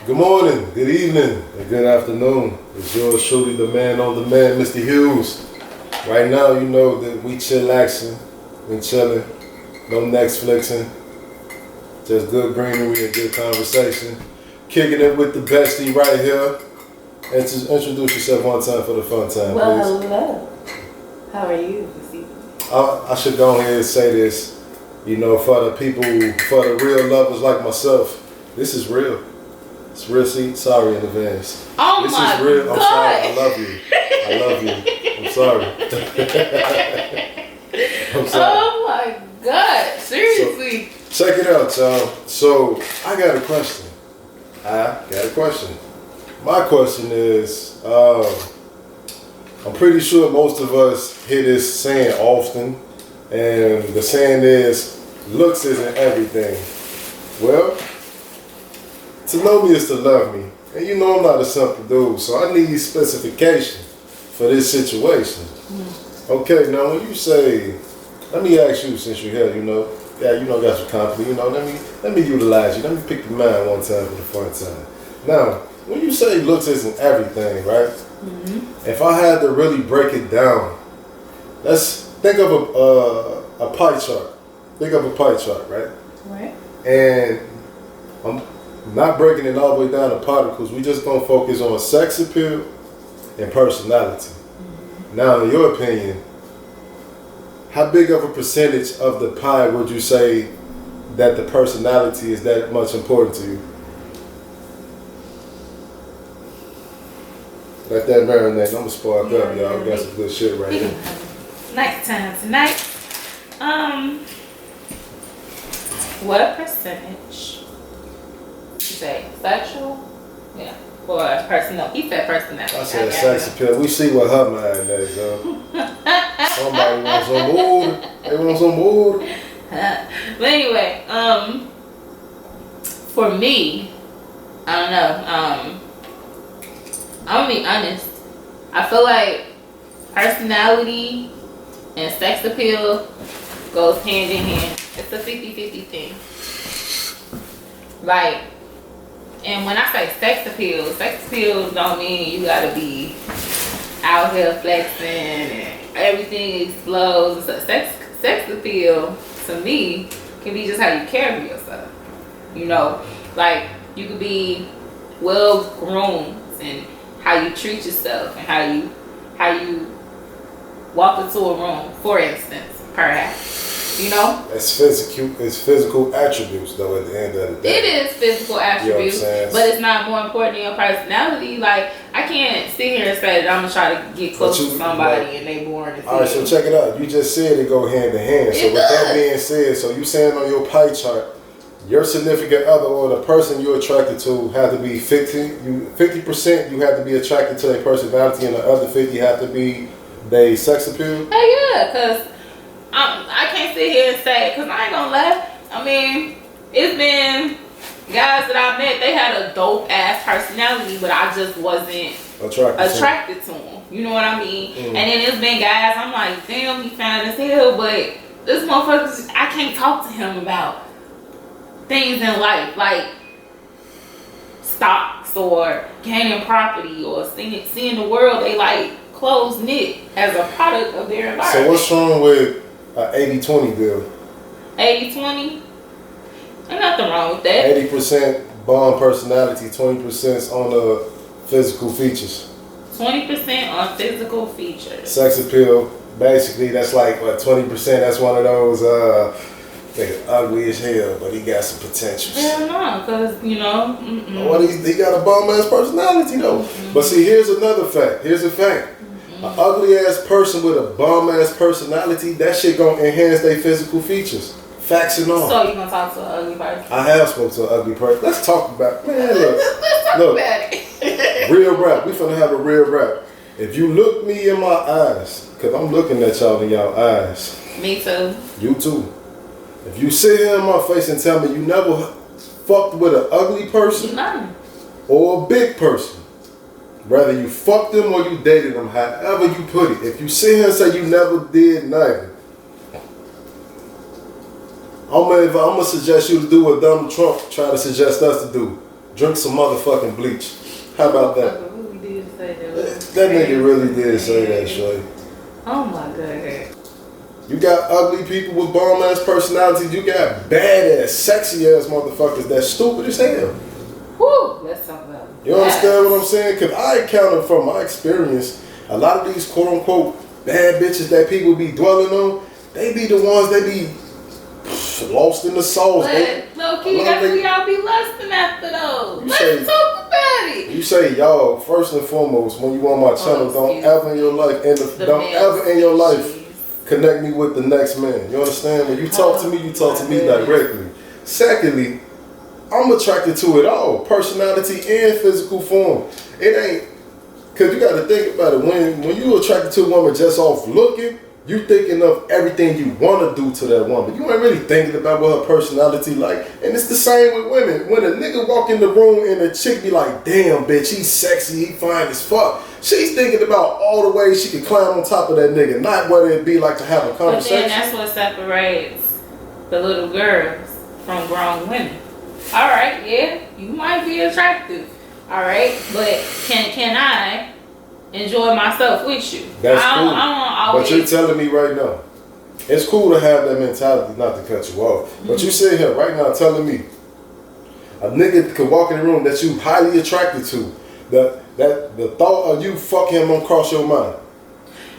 Good morning, good evening, and good afternoon. It's yours truly, the man on the man, Mr. Hughes. Right now, you know that we chillaxing, we chilling, no Netflixing, just good greenery and good conversation. Kicking it with the bestie right here. And just introduce yourself one time for the fun time, Well, please. hello. How are you this evening? I should go ahead and say this, you know, for the people, for the real lovers like myself, this is real. It's real. Sorry in advance. Oh this my is real. I'm God. sorry. I love you. I love you. I'm sorry. I'm sorry. Oh my God. Seriously. So, check it out, y'all. So I got a question. My question is, I'm pretty sure most of us hear this saying often, and the saying is, looks isn't everything. Well, to know me is to love me. And you know I'm not a simple dude, so I need specification for this situation. Okay, now when you say, let me ask you since you're here, got your company, let me utilize you. Let me pick your mind one time for the fun time. Now, when you say looks isn't everything, right? Mm-hmm. If I had to really break it down, let's think of a pie chart. Think of a pie chart, right? Right. And I'm not breaking it all the way down to particles. We just gonna focus on sex appeal and personality. Mm-hmm. Now, in your opinion, how big of a percentage of the pie would you say that the personality is that much important to you? Let that marinate. I'm gonna spark up, y'all. We got some good shit right here. Nice time tonight. What percentage? You say sexual? Yeah. Or personal? He said personality. I said sex appeal. We see what her mind is, yo. Somebody wants some mood. They want some mood. But anyway, for me, I don't know. I'm gonna be honest. I feel like personality and sex appeal goes hand in hand. It's a 50-50 thing. Like, and when I say sex appeal don't mean you gotta be out here flexing and everything explodes. So sex appeal to me can be just how you carry yourself. You know, like you could be well groomed and how you treat yourself and how you walk into a room, for instance, perhaps. You know? It's physical attributes though at the end of the day. It is physical attributes, but it's not more important than your personality. Like, I can't sit here and say that I'm gonna try to get close to somebody and they boring as hell. Alright, so check it out. You just said it go hand in hand. So with that being said, so you saying on your pie chart, your significant other or the person you're attracted to have to be 50% you have to be attracted to their personality, and the other 50 have to be their sex appeal? Hell yeah, because I can't sit here and say, because I ain't gonna lie. I mean, it's been guys that I met, they had a dope ass personality, but I just wasn't attracted to them. You know what I mean? And then it's been guys, I'm like, damn, he fine as hell, but this motherfucker, I can't talk to him about things in life, like stocks or gaining property or seeing the world. They like close knit as a product of their environment. So what's wrong with an 80-20 deal? 80-20? Ain't nothing wrong with that. 80% bond personality, 20% on the physical features. 20% on physical features. Sex appeal, basically, that's like what, 20%. That's one of those nigga ugly as hell, but he got some potentials. Hell no, because Well, he got a bum ass personality though. But see, here's another fact. Here's a fact. An ugly ass person with a bum ass personality, that shit gonna enhance their physical features. Facts and all. So you gonna talk to an ugly person? I have spoke to an ugly person. Let's talk about Let's talk about it. Real rap. We finna have a real rap. If you look me in my eyes, cause I'm looking at y'all in y'all eyes. Me too. You too. If you sit here in my face and tell me you never fucked with an ugly person or a big person, whether you fucked them or you dated them, however you put it, if you sit here and say you never did neither, I'm gonna suggest you to do what Donald Trump tried to suggest us to do. drink some motherfucking bleach. How about that? Really did say that. That nigga really did say that, shorty. Oh my god. You got ugly people with bomb ass personalities. You got badass, sexy ass motherfuckers that's stupid as hell. Woo! Let's talk about it. You understand what I'm saying? Because I encountered from my experience, a lot of these quote unquote bad bitches that people be dwelling on, they be the ones that be lost in the sauce. But low key, that's what y'all be lusting after though. Let's talk about it. You say y'all first and foremost when you on my channel, don't ever in your life connect me with the next man. You understand? When you talk to me, you talk to me directly. Secondly, I'm attracted to it all, personality and physical form. It ain't, cause you gotta think about it. When you attracted to a woman just off looking, you thinking of everything you wanna do to that woman. You ain't really thinking about what her personality like. And it's the same with women. When a nigga walk in the room and a chick be like, damn bitch, he's sexy, he fine as fuck. She's thinking about all the ways she can climb on top of that nigga, not what it'd be like to have a conversation. But then that's what separates the little girls from grown women. All right, yeah, you might be attractive. All right, but can I enjoy myself with you? That's cool. I don't always. But you're telling me right now, it's cool to have that mentality, not to cut you off. Mm-hmm. But you sit here right now telling me a nigga could walk in the room that you highly attracted to, that the thought of you fuck him won't cross your mind.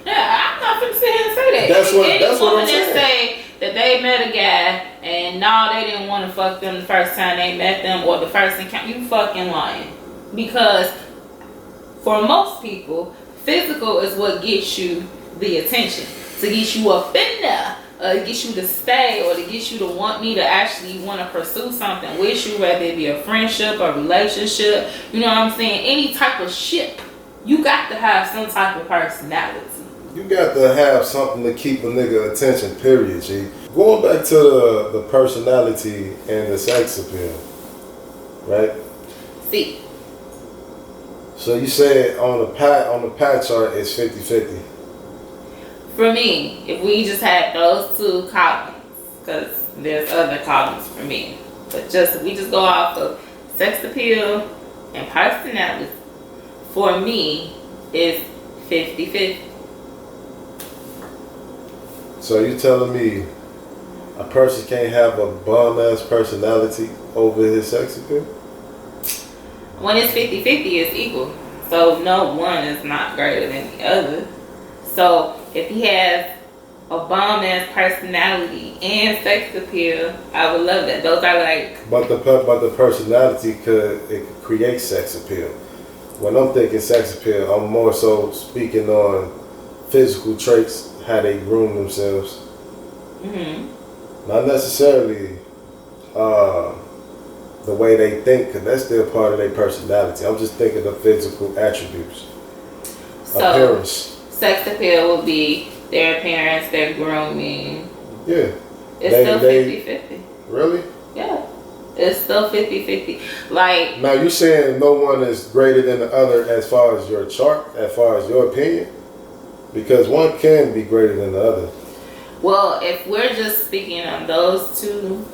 Yeah, I'm not gonna sit here and say that. That's what I'm saying. Say that they met a guy and no, they didn't want to fuck them the first time they met them or the first encounter. You fucking lying. Because for most people, physical is what gets you the attention. To get you up in there, to get you to stay, or to get you to want me to actually want to pursue something with you, whether it be a friendship, a relationship, you know what I'm saying? Any type of ship, you got to have some type of personality. You got to have something to keep a nigga attention, period, G. Going back to the personality and the sex appeal, right? See. So you said on the pie chart it's 50-50. For me, if we just had those two columns, because there's other columns for me, but if we just go off of sex appeal and personality, for me, it's 50-50. So you telling me a person can't have a bum-ass personality over his sex appeal? When it's 50-50, it's equal. So no one is not greater than the other. So if he has a bomb-ass personality and sex appeal, I would love that. Those are like... But the personality could create sex appeal. When I'm thinking sex appeal, I'm more so speaking on physical traits, how they groom themselves. Mm-hmm. Not necessarily the way they think, because that's still part of their personality. I'm just thinking of physical attributes. So, appearance. Sex appeal would be their appearance, their grooming. Yeah. It's still 50-50. Really? Yeah. It's still 50-50. Like... Now, you're saying no one is greater than the other as far as your chart, as far as your opinion? Because one can be greater than the other. Well, if we're just speaking on those two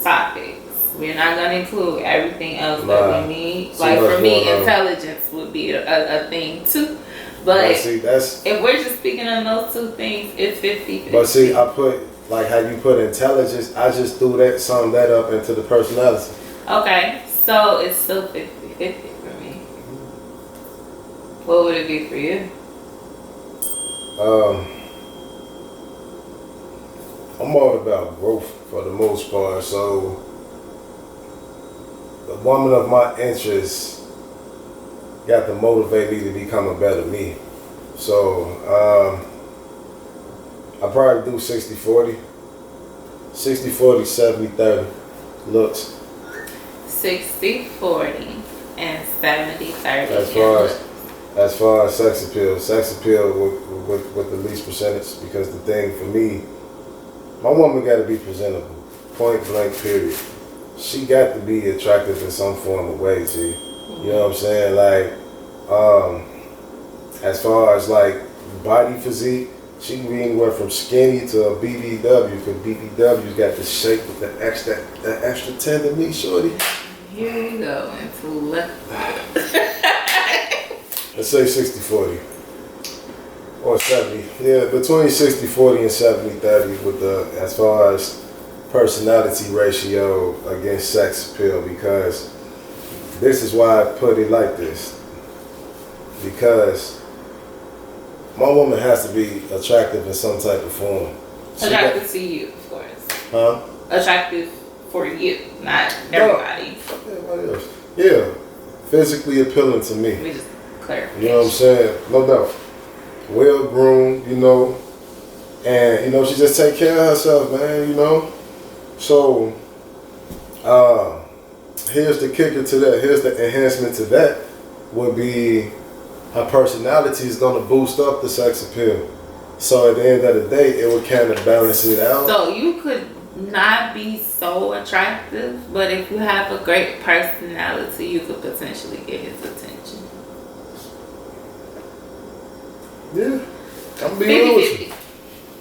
topics, we're not going to include everything else that we need. Like for me, intelligence would be a thing too. But if we're just speaking on those two things, it's 50-50. But see, I put, like how you put intelligence, I just threw summed that up into the personality. Okay, so it's still 50-50 for me. What would it be for you? I'm all about growth for the most part, so the woman of my interest got to motivate me to become a better me. So I probably do 60-40. 60-40, 70-30 looks. 60-40 and 70-30. As far as sex appeal with the least percentage, because the thing for me, my woman got to be presentable, point blank period. She got to be attractive in some form of way, G. You know what I'm saying? Like, as far as like body physique, she can be anywhere from skinny to a BBW, because BBW's got the shape with the extra tender meat, shorty. Here we go into left. Let's say 60-40. Or 70. Yeah, between 60-40 and 70-30 with the, as far as personality ratio against sex appeal, because this is why I put it like this. Because my woman has to be attractive in some type of form. Attractive to you, of course. Huh? Attractive for you, not everybody. Everybody else. Yeah. Physically appealing to me. We just clarify. You know what I'm saying? No doubt. Well groomed, you know. And, you know, she just take care of herself, man, you know. So, here's the kicker to that. Here's the enhancement to that would be her personality is going to boost up the sex appeal. So at the end of the day, it would kind of balance it out. So you could not be so attractive, but if you have a great personality, you could potentially get his attention. Yeah. I'm be real with you.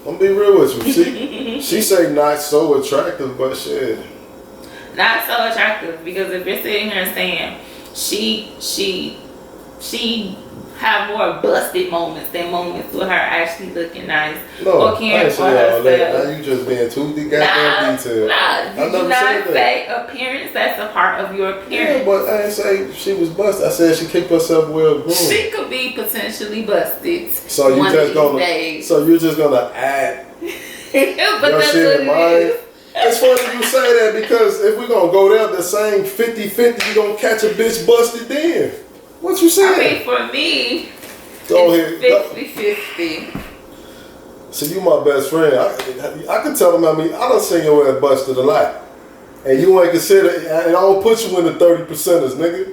I'm be real with you. She say not so attractive, but shit. Not so attractive, because if you're sitting here saying she have more busted moments than moments with her actually looking nice or caring for herself. Now you just being too goddamn detailed. Did you not say appearance? That's a part of your appearance. Yeah, but I didn't say she was busted. I said she kept herself well groomed. She could be potentially busted. So you just gonna add but your shit in mine. It's funny you say that, because if we're gonna go there the same 50-50, you gonna catch a bitch busted then. What you saying? I mean, for me, go it's 50-50. So you my best friend. I can tell them, I done seen your ass busted a lot. And you ain't consider, and I don't put you in the 30%ers, nigga.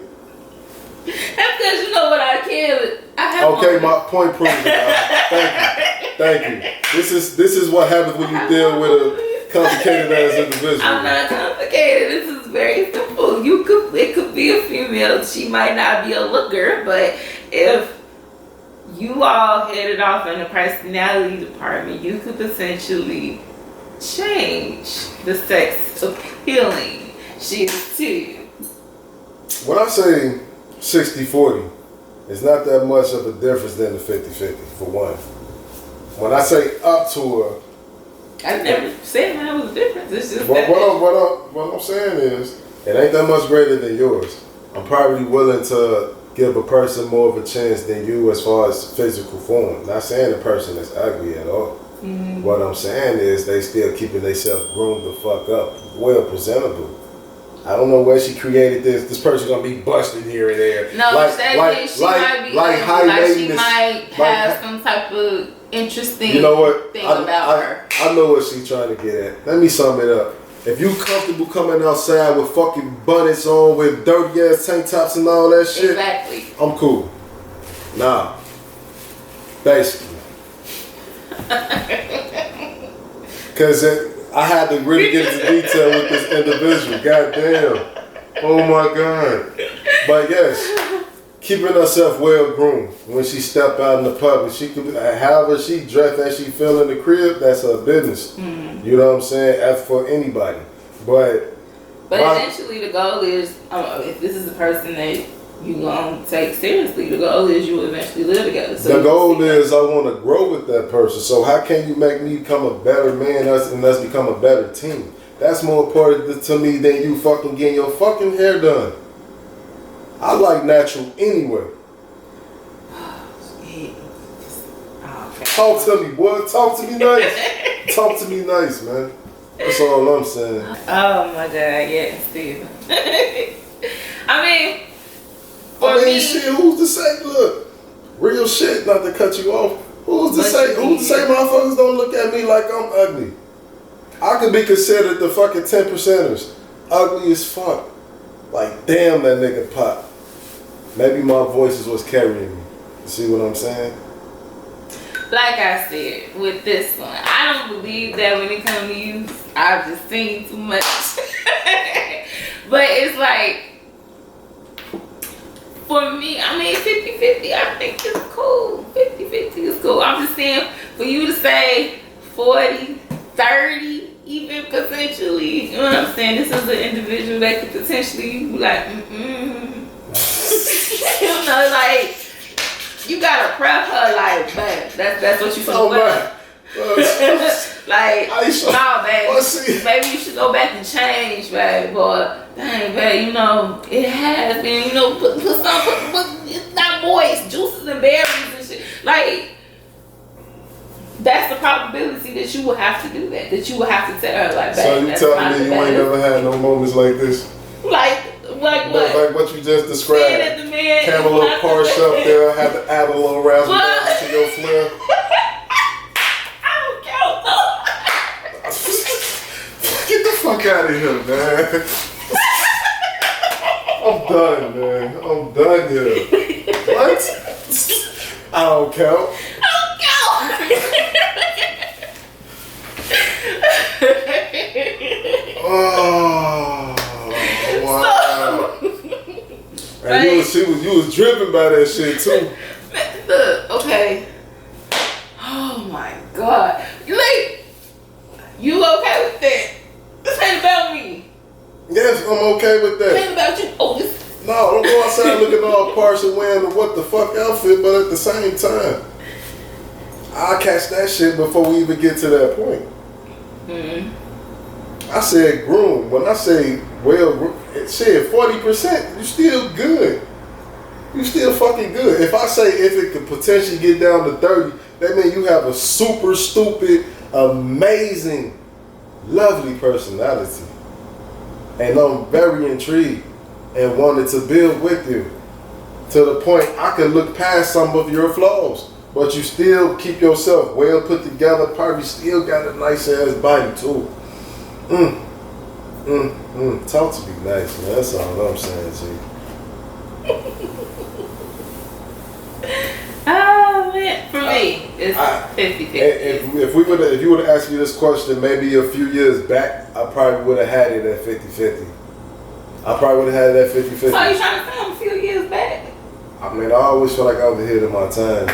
That's because you know what I can. Okay, my point proven. Thank you. This is what happens when you deal with a complicated ass individual. I'm not complicated. This is very simple. It could be a female. She might not be a looker, but if you all hit it off in the personality department, you could potentially change the sex appealing she is to you. When I say 60-40, it's not that much of a difference than the 50-50, for one. When I say up to her, I never said that was a difference. It's just what I'm saying is, it ain't that much greater than yours. I'm probably willing to give a person more of a chance than you as far as physical form. Not saying the person is ugly at all. Mm-hmm. What I'm saying is they still keeping themselves groomed the fuck up, well presentable. I don't know where she created this. This person's gonna be busted here and there. No, she might be she might have some type of interesting thing about her. I know what she's trying to get at. Let me sum it up. If you comfortable coming outside with fucking bonnets on, with dirty ass tank tops and all that shit, exactly, I'm cool. Nah, basically, because I had to really get into detail with this individual. Goddamn, oh my god. But yes, keeping herself well groomed when she step out in the public. She could, however she dressed and she feel in the crib, that's her business. Mm. You know what I'm saying? As for anybody, but eventually the goal is, if this is the person that you gonna take seriously, the goal is you will eventually live together. So the goal is I want to grow with that person. So how can you make me become a better man and us become a better team? That's more important to me than you fucking getting your fucking hair done. I like natural anyway. Talk to me, boy. Talk to me nice. Talk to me nice, man. That's all I'm saying. Oh my god, yes, Steve. I mean, shit, who's to say, look, real shit, not to cut you off. Who's to say motherfuckers don't look at me like I'm ugly? I could be considered the fucking 10%ers. Ugly as fuck. Like, damn, that nigga pop. Maybe my voice is what's carrying me. You see what I'm saying? Like I said, with this one, I don't believe that when it comes to you, I've just seen too much. But it's like, for me, I mean, 50-50, I think it's cool. 50-50 is cool. I'm just saying, for you to say 40-30, even potentially, you know what I'm saying? This is an individual that could potentially be like, you know, like, you gotta prep her like, man, that's what you feel like. Like, nah, babe, maybe you should go back and change, babe. But dang, babe, you know, it has been, you know, put it's not moist, juices and berries and shit. Like, that's the probability that you will have to do that. That you will have to tell her, like, babe. So you telling me you ain't never had no moments like this? Like what? Like what you just described. At the man, Cantaloupe parch up there, had to add a little raspberry to your flair. Get the fuck out of here, man. I'm done, man. I'm done here. What? I don't count. Oh, wow. And you was driven by that shit too. Look, okay. Oh my God. You okay with that? This ain't about me. Yes, I'm okay with that. It ain't about you. Oh, this. No, don't go outside looking all partial wearing the what the fuck outfit, but at the same time, I'll catch that shit before we even get to that point. I said groom. When I say well, it said 40%, you still good. You still fucking good. If I say if it could potentially get down to 30, that means you have a super stupid, amazing, lovely personality. And I'm very intrigued and wanted to build with you to the point I can look past some of your flaws, but you still keep yourself well put together, probably still got a nice ass body too. Talk to me nice, man. That's all I'm saying to you. Oh man, for me, it's 50-50. If you would have asked me this question maybe a few years back, I probably would have had it at 50-50. I probably would have had it at 50-50. So you trying to say I'm a few years back? I mean, I always feel like I was ahead of my time.